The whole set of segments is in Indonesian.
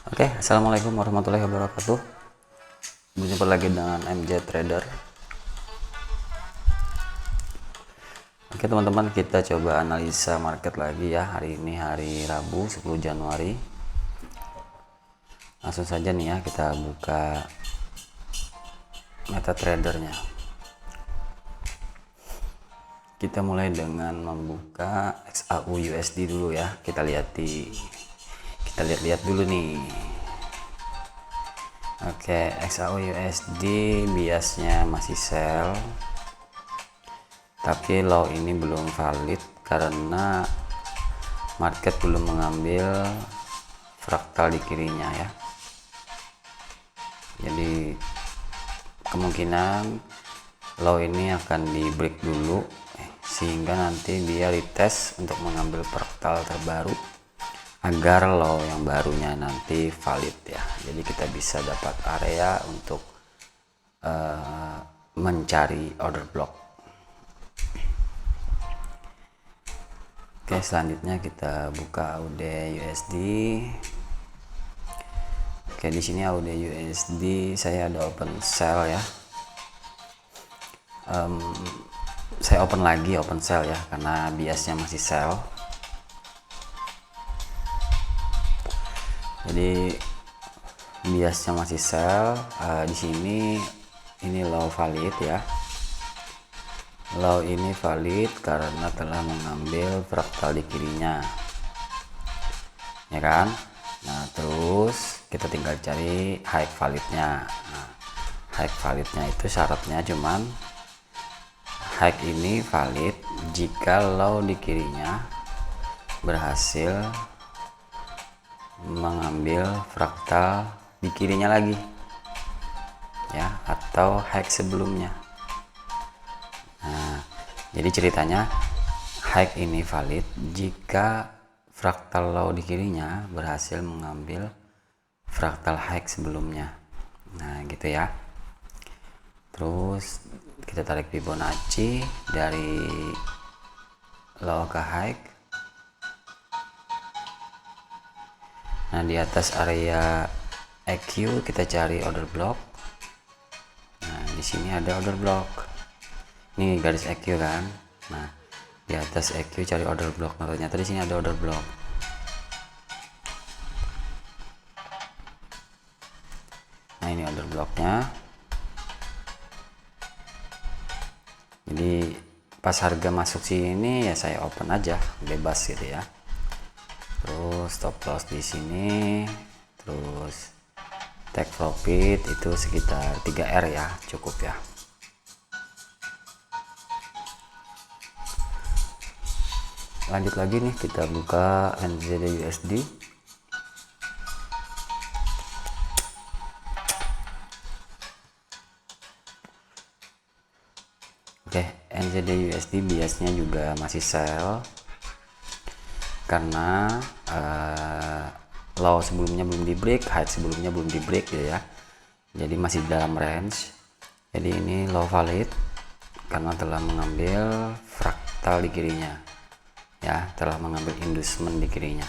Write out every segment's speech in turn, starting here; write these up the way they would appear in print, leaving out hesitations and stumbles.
Oke, assalamualaikum warahmatullahi wabarakatuh. Berjumpa lagi dengan MJ Trader. Oke teman-teman, kita coba analisa market lagi ya. Hari ini hari Rabu 10 Januari. Langsung saja nih ya, kita buka MetaTrader-nya. Kita mulai dengan membuka XAU USD dulu ya. Kita lihat dulu nih. Oke, XAU USD biasnya masih sell, tapi low ini belum valid karena market belum mengambil fraktal di kirinya ya. Jadi kemungkinan low ini akan di break dulu sehingga nanti dia retest untuk mengambil fraktal terbaru agar low yang barunya nanti valid ya. Jadi kita bisa dapat area untuk mencari order block. Oke, selanjutnya kita buka AUD USD. Oke, di sini AUD USD saya ada open sell ya. Saya open sell ya karena biasnya masih sell. Jadi biasnya masih sell. Di sini ini low valid ya. Low ini valid karena telah mengambil fraktal di kirinya, ya kan? Nah terus kita tinggal cari high validnya. Nah, high validnya itu syaratnya cuman high ini valid jika low di kirinya berhasil mengambil fraktal di kirinya lagi ya, atau high sebelumnya. Nah, jadi ceritanya high ini valid jika fraktal low di kirinya berhasil mengambil fraktal high sebelumnya. Nah, gitu ya. Terus kita tarik Fibonacci dari low ke high. Nah, di atas area EQ kita cari order block. Nah, di sini ada order block. Ini garis EQ kan. Nah, di atas EQ cari order block. Nah, ternyata di sini ada order block. Nah, ini order blocknya. Jadi pas harga masuk sini ya saya open aja, bebas gitu ya. Terus stop loss di sini, terus take profit itu sekitar 3R ya, cukup ya. Lanjut lagi nih, kita buka NZD USD. Oke, NZD USD biasanya juga masih sell karena low sebelumnya belum di break, high sebelumnya belum di break gitu ya. Jadi masih dalam range. Jadi ini low valid karena telah mengambil fraktal di kirinya ya, telah mengambil inducement di kirinya.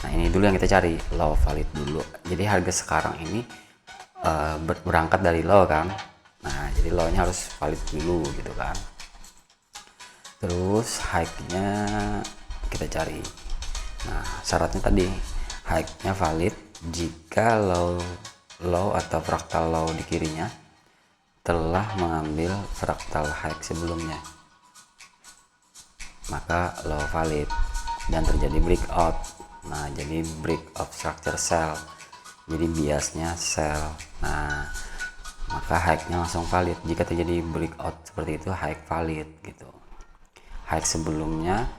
Nah, ini dulu yang kita cari, low valid dulu. Jadi harga sekarang ini berangkat dari low kan. Nah, jadi low nya harus valid dulu gitu kan. Terus high nya kita cari. Nah, syaratnya tadi high nya valid jika low atau fraktal low di kirinya telah mengambil fraktal high sebelumnya, maka low valid dan terjadi breakout. Nah, jadi breakout structure sell, jadi biasnya sell. Nah, maka high-nya langsung valid. Jika terjadi breakout seperti itu, high valid gitu. High sebelumnya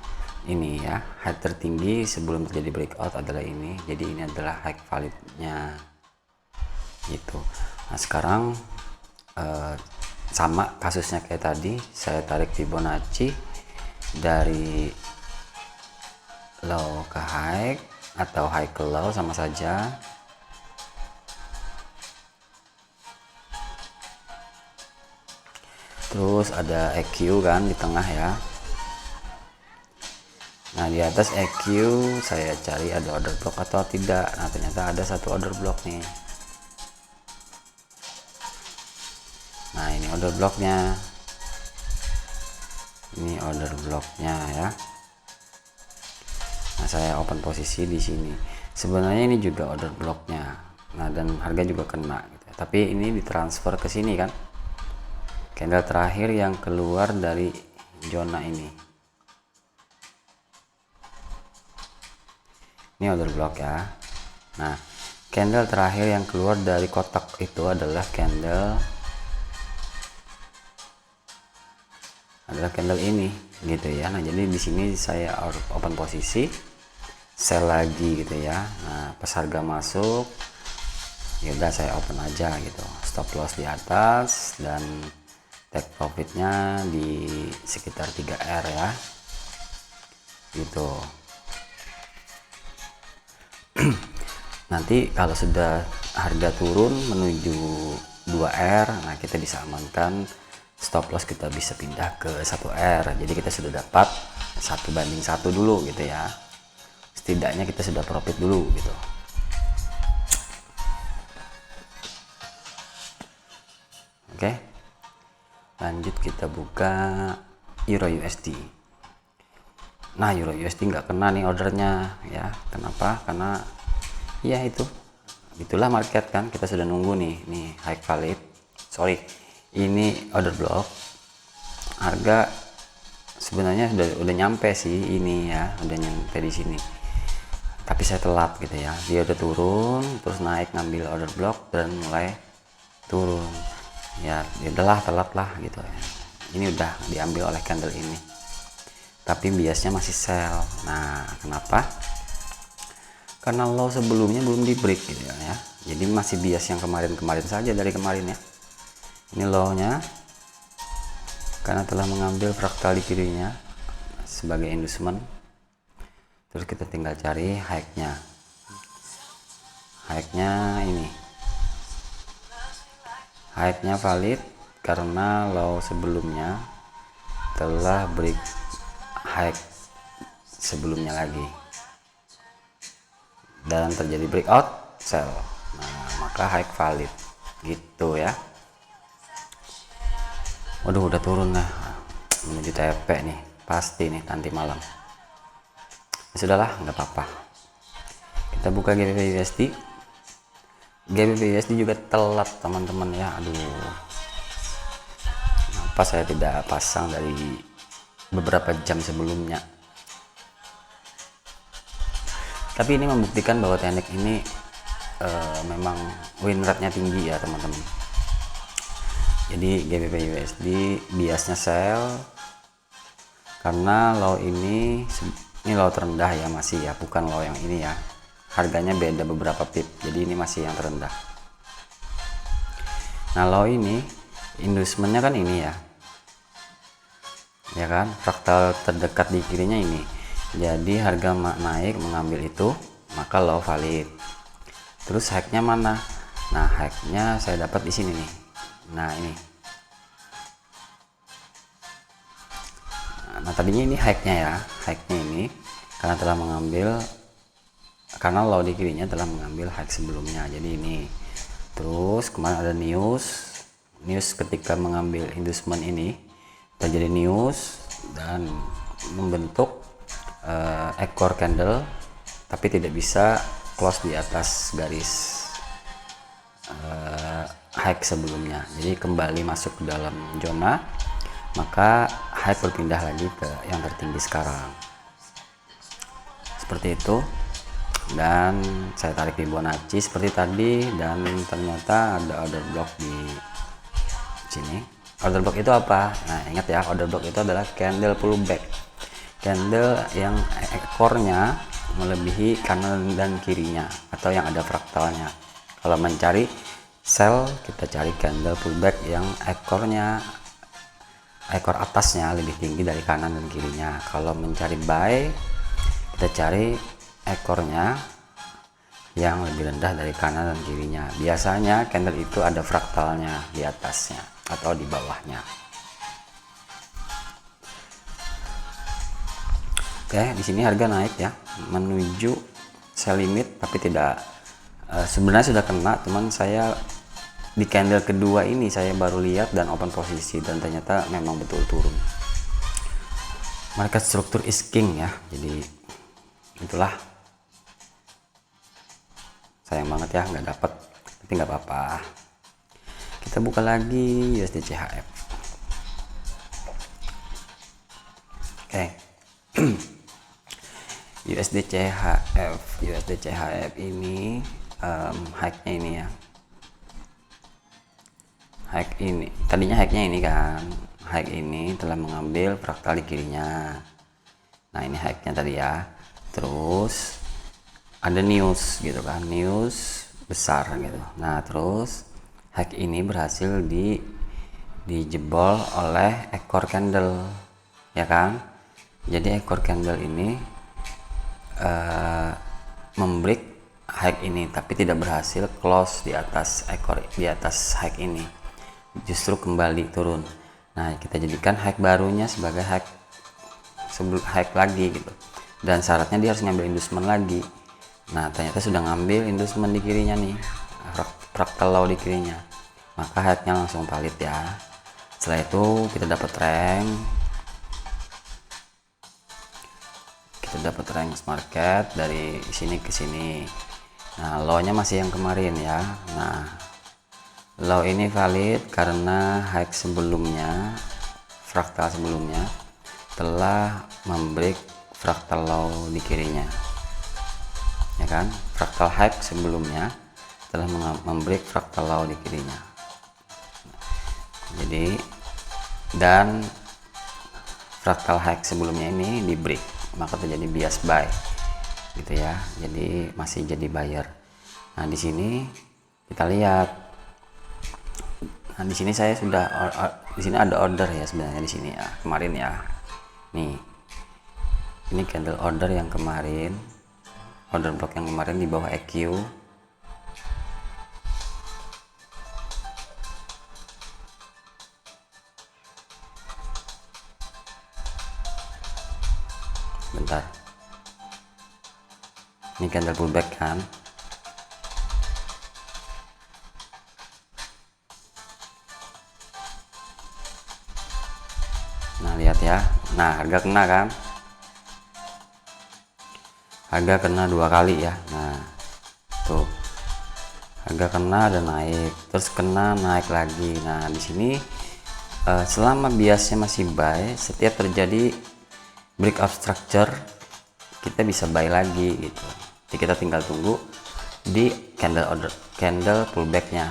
ini ya, high tertinggi sebelum terjadi breakout adalah ini, jadi ini adalah high validnya gitu. Nah, sekarang sama kasusnya kayak tadi, saya tarik Fibonacci dari low ke high atau high ke low sama saja. Terus ada EQ kan di tengah ya. Nah di atas EQ saya cari ada order block atau tidak. Nah ternyata ada satu order block nih. Nah ini order blocknya, ini order blocknya ya. Nah saya open posisi di sini. Sebenarnya ini juga order blocknya. Nah dan harga juga kena gitu. Tapi ini ditransfer ke sini kan, candle terakhir yang keluar dari zona ini. Ini order block ya. Nah candle terakhir yang keluar dari kotak itu adalah candle ini gitu ya. Nah jadi di sini saya open posisi, sell lagi gitu ya. Nah pas harga masuk ya udah saya open aja gitu, stop loss di atas dan take profitnya di sekitar 3R ya gitu. Nanti kalau sudah harga turun menuju 2R, nah kita bisa amankan stop loss, kita bisa pindah ke 1R. Jadi kita sudah dapat 1:1 dulu gitu ya, setidaknya kita sudah profit dulu gitu. Oke, lanjut kita buka Euro USD. Nah Euro USD nggak kena nih ordernya ya. Kenapa? Karena ya itulah market kan, kita sudah nunggu nih high valid, ini order block. Harga sebenarnya udah nyampe sih ini ya, udah nyampe di sini, tapi saya telat gitu ya. Dia udah turun terus naik ngambil order block dan mulai turun ya, udahlah telat lah gitu ya. Ini udah diambil oleh candle ini, tapi biasnya masih sell. Nah kenapa? Karena low sebelumnya belum di break gitu ya, jadi masih bias yang kemarin saja, dari kemarin ya. Ini low nya karena telah mengambil fraktal di kirinya sebagai inducement. Terus kita tinggal cari high nya ini, high nya valid karena low sebelumnya telah break high sebelumnya lagi dan terjadi breakout sell. Nah maka high valid gitu ya. Waduh udah turun lah menuju TP nih, pasti nih nanti malam. Ya, sudahlah nggak apa-apa, kita buka GBP USD. GBP USD juga telat teman-teman ya. Aduh, kenapa saya tidak pasang dari beberapa jam sebelumnya. Tapi ini membuktikan bahwa teknik ini memang win rate-nya tinggi ya teman-teman. Jadi GBP USD biasnya sell karena low ini low terendah ya, masih ya, bukan low yang ini ya. Harganya beda beberapa pip, jadi ini masih yang terendah. Nah low ini inducementnya kan ini ya kan, fraktal terdekat di kirinya ini. Jadi harga naik mengambil itu, maka low valid. Terus high-nya mana? Nah high-nya saya dapat di sini nih. Nah ini, nah tadinya ini high-nya ya, high-nya ini karena telah mengambil, karena low di kirinya telah mengambil high sebelumnya, jadi ini. Terus kemarin ada news ketika mengambil inducement ini terjadi news dan membentuk ekor candle, tapi tidak bisa close di atas garis high sebelumnya. Jadi kembali masuk ke dalam zona, maka high berpindah lagi ke yang tertinggi sekarang, seperti itu. Dan saya tarik Fibonacci seperti tadi, dan ternyata ada order block di sini. Order block itu apa? Nah ingat ya, order block itu adalah candle pullback, candle yang ekornya melebihi kanan dan kirinya atau yang ada fraktalnya. Kalau mencari sell, kita cari candle pullback yang ekor atasnya lebih tinggi dari kanan dan kirinya. Kalau mencari buy, kita cari ekornya yang lebih rendah dari kanan dan kirinya. Biasanya candle itu ada fraktalnya di atasnya atau di bawahnya. Oke, di sini harga naik ya menuju sell limit, tapi tidak sebenarnya sudah kena, teman saya di candle kedua ini saya baru lihat dan open posisi dan ternyata memang betul turun. Market struktur is king ya, jadi itulah. Sayang banget ya nggak dapat, tapi nggak apa-apa. Kita buka lagi USD CHF. Oke. USD CHF ini high-nya ini ya. High ini, tadinya high-nya ini kan. High ini telah mengambil fraktal di kirinya. Nah, ini high-nya tadi ya. Terus ada news gitu kan, news besar gitu. Nah, terus high ini berhasil dijebol oleh ekor candle ya kan. Jadi ekor candle ini membreak high ini, tapi tidak berhasil close di atas high ini, justru kembali turun. Nah, kita jadikan high barunya sebagai high lagi gitu, dan syaratnya dia harus ngambil inducement lagi. Nah, ternyata sudah ngambil inducement di kirinya nih, fractal low di kirinya, maka high-nya langsung valid ya. Setelah itu kita dapat rank, market dari sini ke sini. Nah, low-nya masih yang kemarin ya. Nah, low ini valid karena high sebelumnya, fraktal sebelumnya telah membreak fraktal low di kirinya ya kan. Fraktal high sebelumnya telah membreak fraktal low di kirinya. Jadi, dan fraktal high sebelumnya ini di break, maka terjadi bias buy gitu ya. Jadi masih jadi buyer. Nah, di sini kita lihat. Nah, di sini saya sudah di sini ada order ya sebenarnya di sini ya, kemarin ya. Nih. Ini candle order yang kemarin. Order block yang kemarin di bawah EQ. Bentar. Ini candle pullback kan. Nah, lihat ya. Nah, harga kena kan. Harga kena 2 kali ya. Nah, tuh. Harga kena dan naik, terus kena naik lagi. Nah, di sini selama biasnya masih buy, setiap terjadi breakout structure kita bisa buy lagi gitu. Jadi kita tinggal tunggu di candle pullbacknya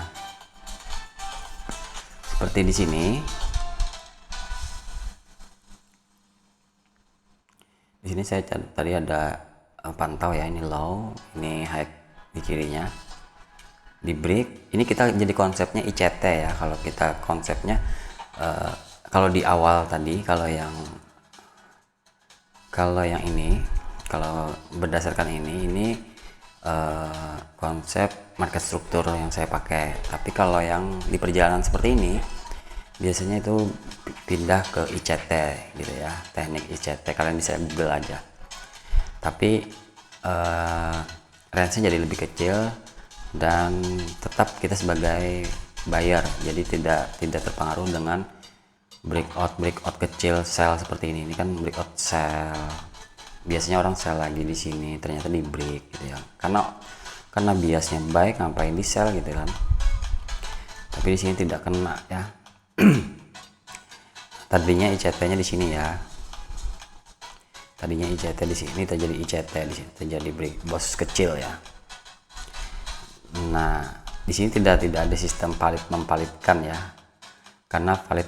seperti di sini. Di sini saya tadi ada pantau ya, ini low, ini high di kirinya, di break. Ini kita jadi konsepnya ICT ya. Kalau kita konsepnya kalau di awal tadi, kalau ini, kalau berdasarkan ini konsep market struktur yang saya pakai. Tapi kalau yang di perjalanan seperti ini biasanya itu pindah ke ICT gitu ya, teknik ICT. Kalian bisa Google aja. Tapi range-nya jadi lebih kecil dan tetap kita sebagai buyer, jadi tidak terpengaruh dengan breakout kecil sell seperti ini. Ini kan breakout sell, biasanya orang sell lagi di sini, ternyata di break gitu ya, karena biasnya baik, ngapain di sell gitu kan. Tapi di sini tidak kena ya. Tadinya ICT-nya di sini ya, tadinya ICT di sini, terjadi ICT di sini, terjadi break bos kecil ya. Nah, di sini tidak ada sistem valid mempalidkan ya, karena valid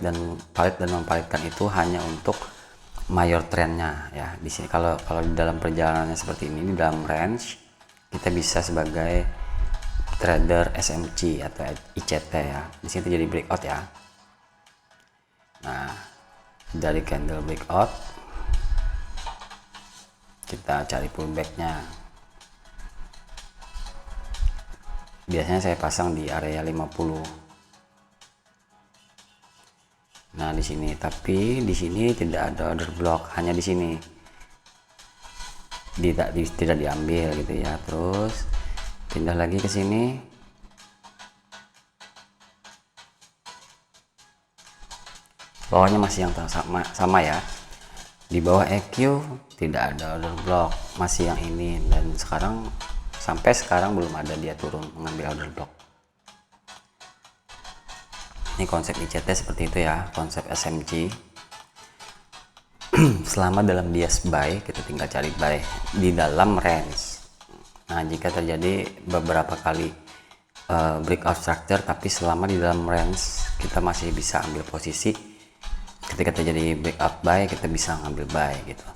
dan mempalidkan itu hanya untuk mayor trendnya ya. Di sini kalau di dalam perjalanannya seperti ini, di dalam range, kita bisa sebagai trader SMC atau ICT ya. Di sini terjadi breakout ya. Nah, dari candle breakout kita cari pullbacknya. Biasanya saya pasang di area 50. Nah, di sini, tapi di sini tidak ada order block, hanya di sini. tidak diambil gitu ya. Terus pindah lagi ke sini, bawahnya masih yang sama ya. Di bawah EQ tidak ada order block, masih yang ini, dan sampai sekarang belum ada dia turun mengambil order block. Ini konsep ICT seperti itu ya, konsep SMG. Selama dalam bias buy, kita tinggal cari buy di dalam range. Nah, jika terjadi beberapa kali breakout structure tapi selama di dalam range, kita masih bisa ambil posisi. Ketika terjadi breakout buy, kita bisa ngambil buy gitu.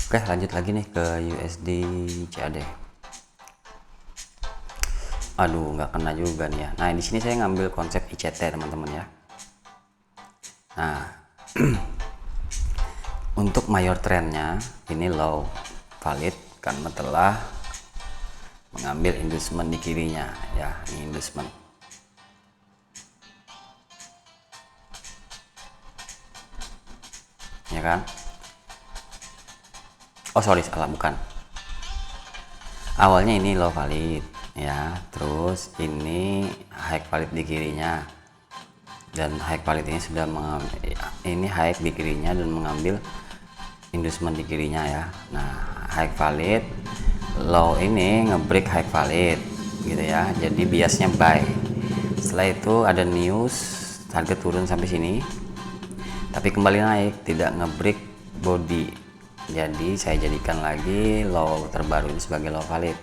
Oke, lanjut lagi nih ke USD CAD. Aduh, nggak kena juga nih ya. Nah, di sini saya ngambil konsep ICT teman-teman ya. Nah, untuk mayor trendnya ini low valid karena telah mengambil inducement di kirinya ya. Ini inducement, ya kan? Oh sorry, salah, bukan. Awalnya ini low valid ya, terus ini high valid di kirinya, dan high valid ini sudah mengambil, ini high di kirinya dan mengambil inducement di kirinya ya. Nah, high valid, low ini ngebreak high valid gitu ya, jadi biasnya buy. Setelah itu ada news harga turun sampai sini tapi kembali naik, tidak ngebreak body, jadi saya jadikan lagi low terbaru ini sebagai low valid.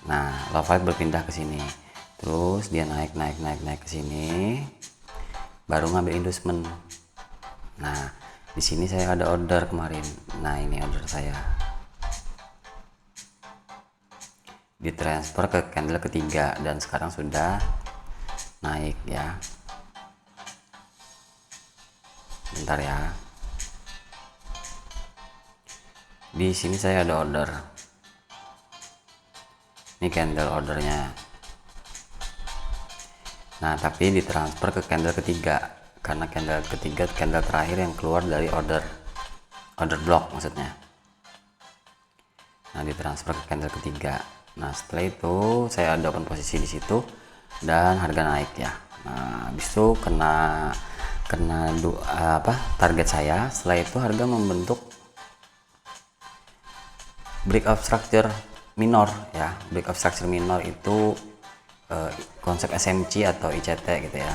Nah, low valid berpindah ke sini, terus dia naik ke sini, baru ngambil inducement. Nah, di sini saya ada order kemarin. Nah, ini order saya ditransfer ke candle ketiga dan sekarang sudah naik ya. Bentar ya. Di sini saya ada order. Ini candle ordernya. Nah, tapi ditransfer ke candle ketiga karena candle ketiga candle terakhir yang keluar dari order block maksudnya. Nah, ditransfer ke candle ketiga. Nah, setelah itu saya ada open posisi di situ dan harga naik ya. Nah, habis itu kena target saya. Setelah itu harga membentuk breakout structure minor ya. Breakout structure minor itu konsep SMC atau ICT gitu ya.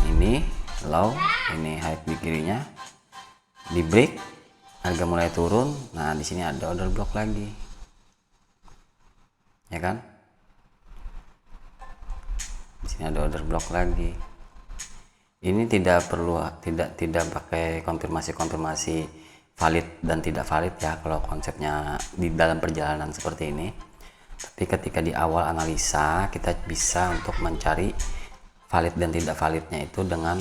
Ini low, ini high di kirinya, di break harga mulai turun. Nah, di sini ada order block lagi ya kan. Di sini ada order block lagi. Ini tidak perlu tidak pakai konfirmasi valid dan tidak valid ya kalau konsepnya di dalam perjalanan seperti ini. Tapi ketika di awal analisa, kita bisa untuk mencari valid dan tidak validnya itu dengan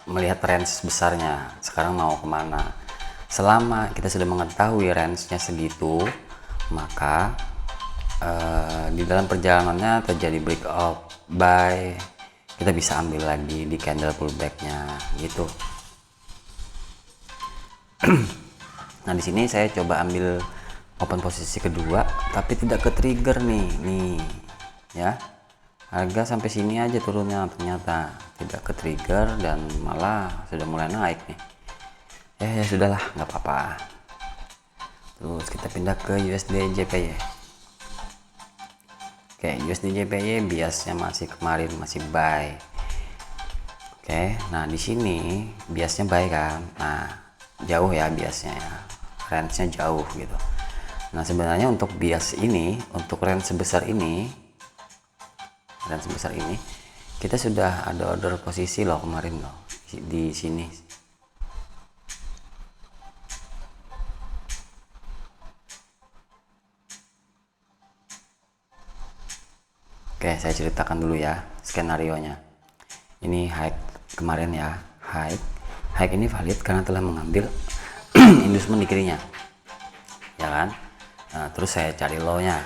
melihat range besarnya sekarang mau kemana. Selama kita sudah mengetahui range-nya segitu, maka di dalam perjalanannya terjadi breakout buy, kita bisa ambil lagi di candle pullback-nya gitu. Nah, di sini saya coba ambil open posisi kedua tapi tidak ke trigger nih ya. Harga sampai sini aja turunnya, ternyata tidak ke trigger dan malah sudah mulai naik nih. Ya sudahlah, nggak apa-apa. Terus kita pindah ke USD JPY. Oke, USD JPY biasnya kemarin masih buy. Oke, nah di sini biasnya buy kan. Nah, jauh ya biasnya ya. Range-nya jauh gitu. Nah, sebenarnya untuk bias ini, untuk range sebesar ini, kita sudah ada order posisi loh kemarin loh di sini. Oke, saya ceritakan dulu ya skenarionya. Ini high kemarin ya, high ini valid karena telah mengambil inducement di kirinya, ya kan. Nah, terus saya cari low-nya.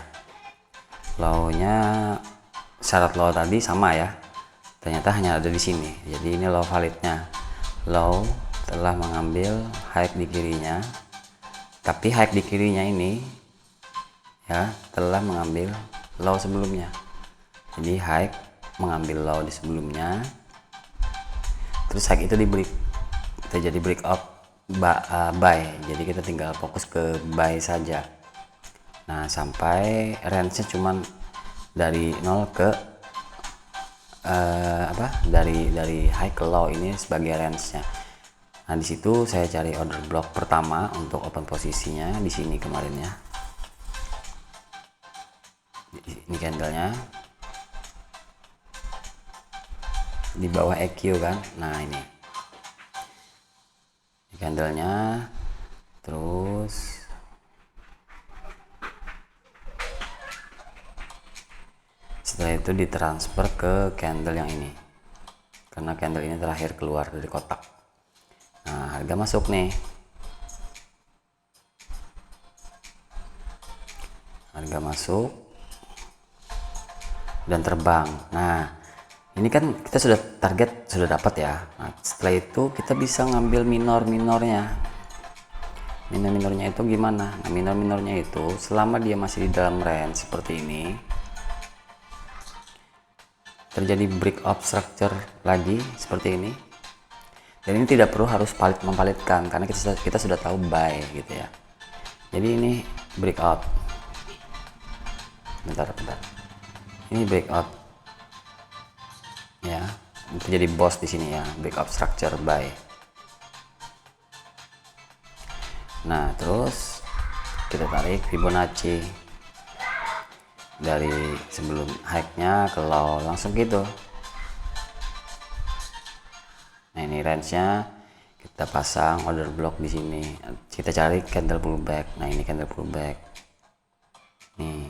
Syarat low tadi sama ya, ternyata hanya ada di sini. Jadi ini low validnya. Low telah mengambil high di kirinya, tapi high di kirinya ini ya telah mengambil low sebelumnya. Jadi high mengambil low di sebelumnya, terus high itu di break, terjadi break up buy. Jadi kita tinggal fokus ke buy saja. Nah, sampai range-nya cuman dari 0 ke dari high ke low, ini sebagai range-nya. Nah, di situ saya cari order block pertama untuk open posisinya di sini kemarin ya. Ini candlenya di bawah EQ kan. Nah, ini candlenya, terus setelah itu ditransfer ke candle yang ini, karena candle ini terakhir keluar dari kotak. Nah, harga masuk nih, harga masuk dan terbang. Nah, ini kan kita sudah target sudah dapat ya. Nah, setelah itu kita bisa ngambil minornya. Minornya itu gimana? Nah, minornya itu selama dia masih di dalam range seperti ini, terjadi break up structure lagi seperti ini, dan ini tidak perlu harus mempalitkan karena kita sudah tahu buy gitu ya. Jadi ini breakout, bentar, ini breakout ya, itu jadi boss di sini ya, breakout structure buy. Nah, terus kita tarik Fibonacci dari sebelum high-nya ke low langsung gitu. Nah, ini range-nya kita pasang order block di sini. Kita cari candle pullback. Nah, ini candle pullback. Nih.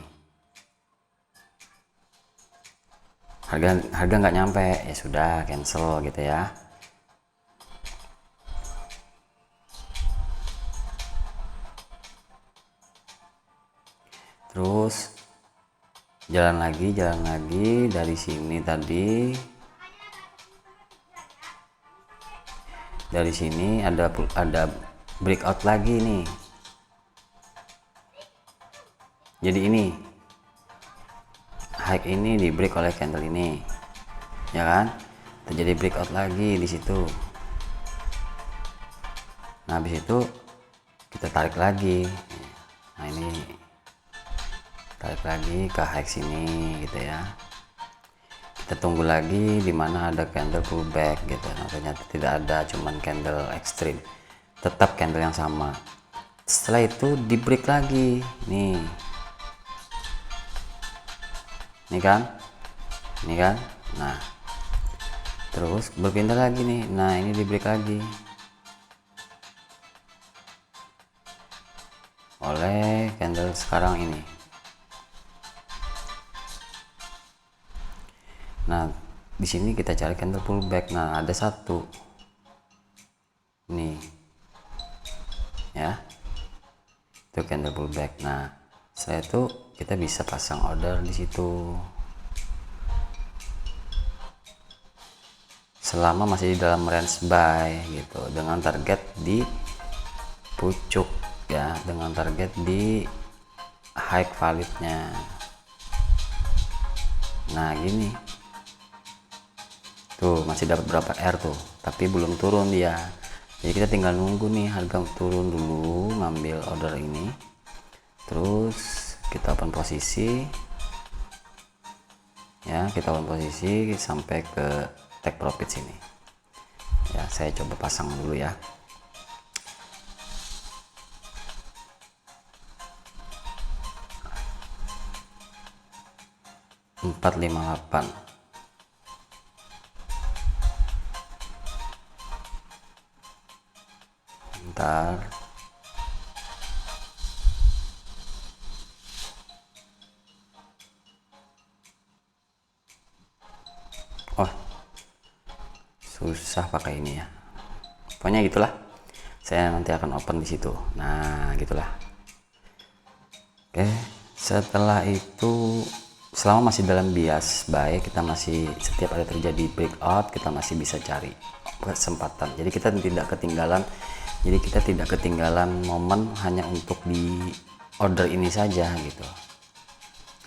Harga nggak nyampe, ya sudah cancel gitu ya. Terus jalan lagi dari sini tadi. Dari sini ada breakout lagi nih. Jadi ini high ini di break oleh candle ini, ya kan? Terjadi breakout lagi di situ. Nah, habis itu kita tarik lagi. Nah, ini tarik lagi ke high sini gitu ya. Kita tunggu lagi di mana ada candle pullback gitu. Nah, ternyata tidak ada, cuman candle ekstrim, tetap candle yang sama. Setelah itu di break lagi nih, ini kan. Nah, terus berpindah lagi nih. Nah, ini di break lagi oleh candle sekarang ini. Nah, di sini kita cari candle pullback. Nah, ada satu nih ya, itu candle pullback. Nah, setelah itu kita bisa pasang order di situ selama masih di dalam range buy gitu, dengan target di pucuk ya, dengan target di high validnya. Nah, gini tuh masih dapat berapa R tuh, tapi belum turun dia. Jadi kita tinggal nunggu nih harga turun dulu, ngambil order ini, terus kita open posisi ya, kita open posisi sampai ke take profit sini ya. Saya coba pasang dulu ya. $4.58. Bentar. Oh, susah pakai ini ya. Pokoknya gitulah. Saya nanti akan open di situ. Nah, gitulah. Oke, setelah itu selama masih dalam bias baik, kita masih setiap ada terjadi breakout kita masih bisa cari kesempatan. Jadi kita tidak ketinggalan momen hanya untuk di order ini saja gitu,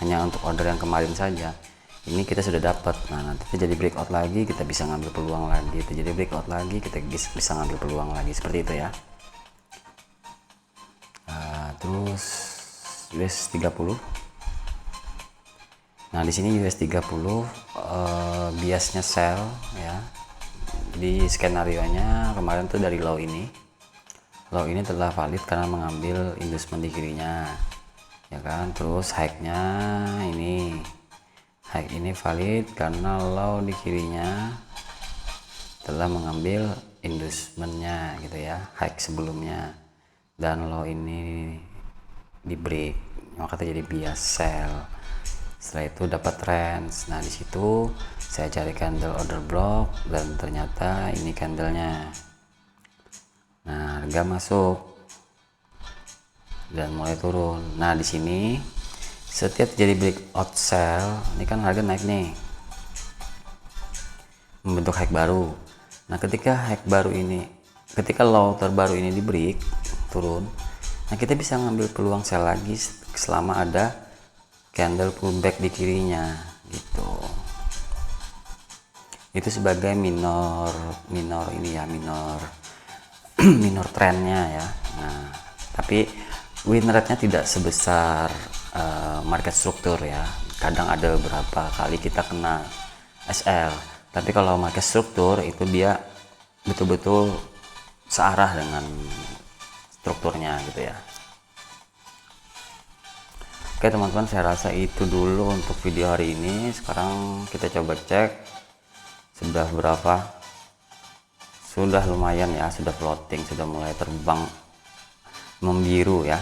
hanya untuk order yang kemarin saja. Ini kita sudah dapat, nah nanti terjadi breakout lagi kita bisa ngambil peluang lagi, terjadi breakout lagi kita bisa ngambil peluang lagi, seperti itu ya. Terus US 30. Nah di sini US 30 biasnya sell ya. Di skenario nya kemarin tuh dari low ini telah valid karena mengambil inducement di kirinya ya kan. Terus high ini valid karena low di kirinya telah mengambil inducementnya gitu ya, high sebelumnya, dan low ini di break maka terjadi bias sell. Setelah itu dapat range. Nah di situ saya cari candle order block dan ternyata ini candlenya. Nah harga masuk dan mulai turun. Nah di sini setiap terjadi breakout sell, ini kan harga naik nih, membentuk high baru. Nah ketika low terbaru ini di break turun, nah kita bisa ngambil peluang sell lagi selama ada candle pullback di kirinya gitu. Itu sebagai minor ini ya, minor trennya ya. Nah tapi win rate-nya tidak sebesar market struktur ya. Kadang ada beberapa kali kita kena SL, tapi kalau market struktur itu dia betul-betul searah dengan strukturnya gitu ya. Oke teman-teman, saya rasa itu dulu untuk video hari ini. Sekarang kita coba cek sudah berapa. Sudah lumayan ya, sudah floating, sudah mulai terbang membiru ya.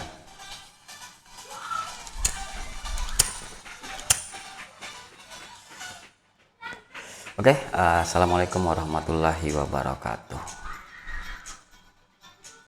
Oke, assalamualaikum warahmatullahi wabarakatuh.